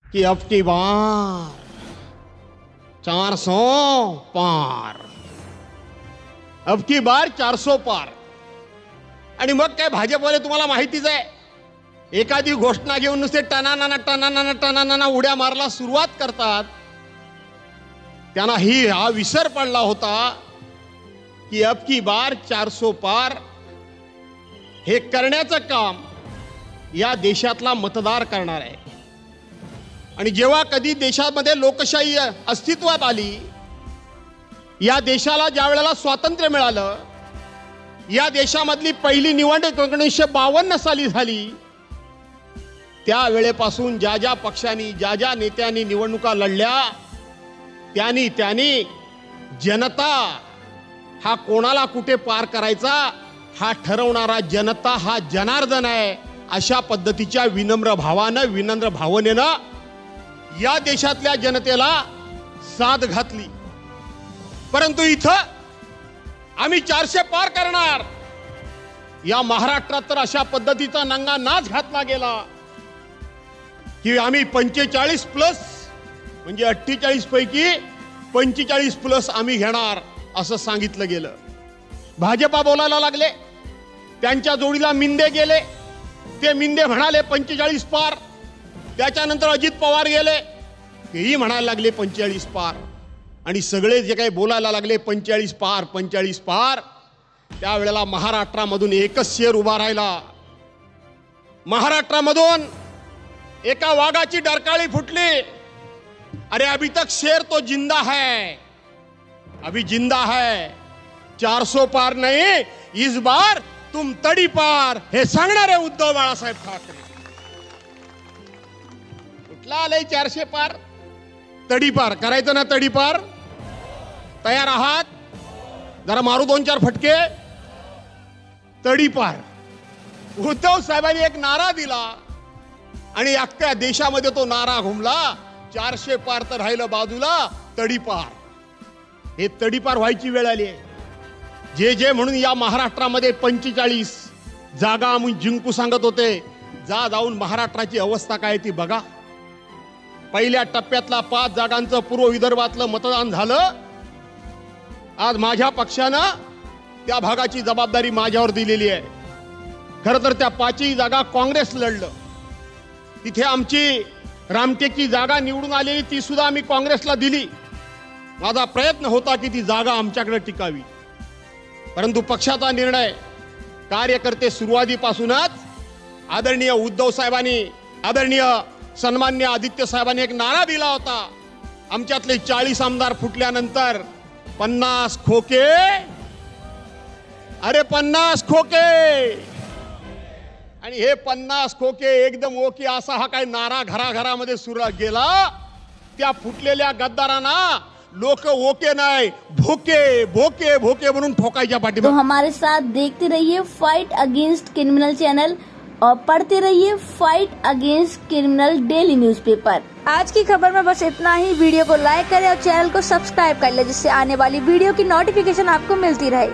कि अब की बार 400 पार, अब की बार 400 पार. आणि मग काय भाजपवाले तुम्हाला माहितीच आहे, एखादी घोषणा घेऊन नुसते टनाना टनाना टनाना उड्या मारला सुरुवात करतात. त्यांना हा विसर पडला होता की अब की बार 400 पार हे करण्याचं काम या देशातला मतदार करणार आहे. आणि जेव्हा कधी देशामध्ये लोकशाही अस्तित्वात आली, या देशाला ज्या वेळेला स्वातंत्र्य मिळालं, या देशामधली पहिली निवडणूक 1952 साली झाली, त्या वेळेपासून ज्या ज्या पक्षांनी ज्या ज्या नेत्यांनी निवडणुका लढल्या, त्यांनी जनता हा कोणाला कुठे पार करायचा हा ठरवणारा जनता हा जनार्दन आहे, अशा पद्धतीच्या विनम्र भावनेनं या देशातल्या जनतेला साथ घातली. परंतु इथं आम्ही 400 पार करणार, या महाराष्ट्रात तर अशा पद्धतीचा नंगा नाच घातला गेला की आम्ही 45 प्लस म्हणजे 48 पैकी 45 प्लस आम्ही घेणार असं सांगितलं गेलं. भाजपा बोलायला लागले, त्यांच्या जोडीला मिंदे गेले, ते मिंदे म्हणाले 45 पार. त्याच्यानंतर अजित पवार गेले, तेही म्हणायला लागले 45 पार. आणि सगळे जे काही बोलायला लागले 45 पार 45 पार, त्यावेळेला महाराष्ट्रामधून एकच शेर उभा राहिला. महाराष्ट्रामधून एका वाघाची डरकाळी फुटली. अरे अभी तक शेर तो जिंदा है, अभी जिंदा है. 400 पार नहीं, इस बार तुम तडी पार, हे सांगणारे उद्धव बाळासाहेब ठाकरे. कुठला आलंय 400 पार? तडी पार करायचं ना. तडी पार तयार आहात? जरा मारू 2-4 फटके. तडी पार. उद्धव साहेबांनी एक नारा दिला आणि अख्ख्या देशामध्ये तो नारा घुमला. 400 पार तर राहिलं बाजूला, तडीपार. हे तडीपार व्हायची वेळ आली आहे. जे म्हणून या महाराष्ट्रामध्ये 45 जागा आम्ही जिंकू सांगत होते, जाऊन महाराष्ट्राची अवस्था काय ती बघा. पहिल्या टप्प्यातला 5 जागांचं पूर्व विदर्भातलं मतदान झालं. आज माझ्या पक्षानं त्या भागाची जबाबदारी माझ्यावर दिलेली आहे. खरं तर त्या 5ही जागा काँग्रेस लढलं. तिथे आमची रामटेकची जागा निवडून आलेली, ती सुद्धा आम्ही काँग्रेसला दिली. माझा प्रयत्न होता की ती जागा आमच्याकडे टिकावी. परंतु पक्षाचा निर्णय, कार्यकर्ते सुरुवातीपासूनच आदरणीय उद्धव साहेबांनी, आदरणीय सन्मान्य आदित्य साहेबांनी एक नारा दिला होता. आमच्यातले 40 आमदार फुटल्यानंतर 50 खोके, अरे 50 खोके. आणि हे 50 खोके एकदम ओके असा हा काय नारा घराघरामध्ये सुरू गेला. त्या फुटलेल्या गद्दारांना लोक ओके नाही, भोके भोके भोके म्हणून ठोकायच्या पाठी. तो हमारे साथ देखते रहिए फाइट अगेंस्ट क्रिमिनल चैनल और पढ़ते रहिए fight against criminal daily newspaper. आज की खबर में बस इतना ही. वीडियो को लाइक करें और चैनल को सब्सक्राइब कर ले, जिससे आने वाली वीडियो की नोटिफिकेशन आपको मिलती रहे.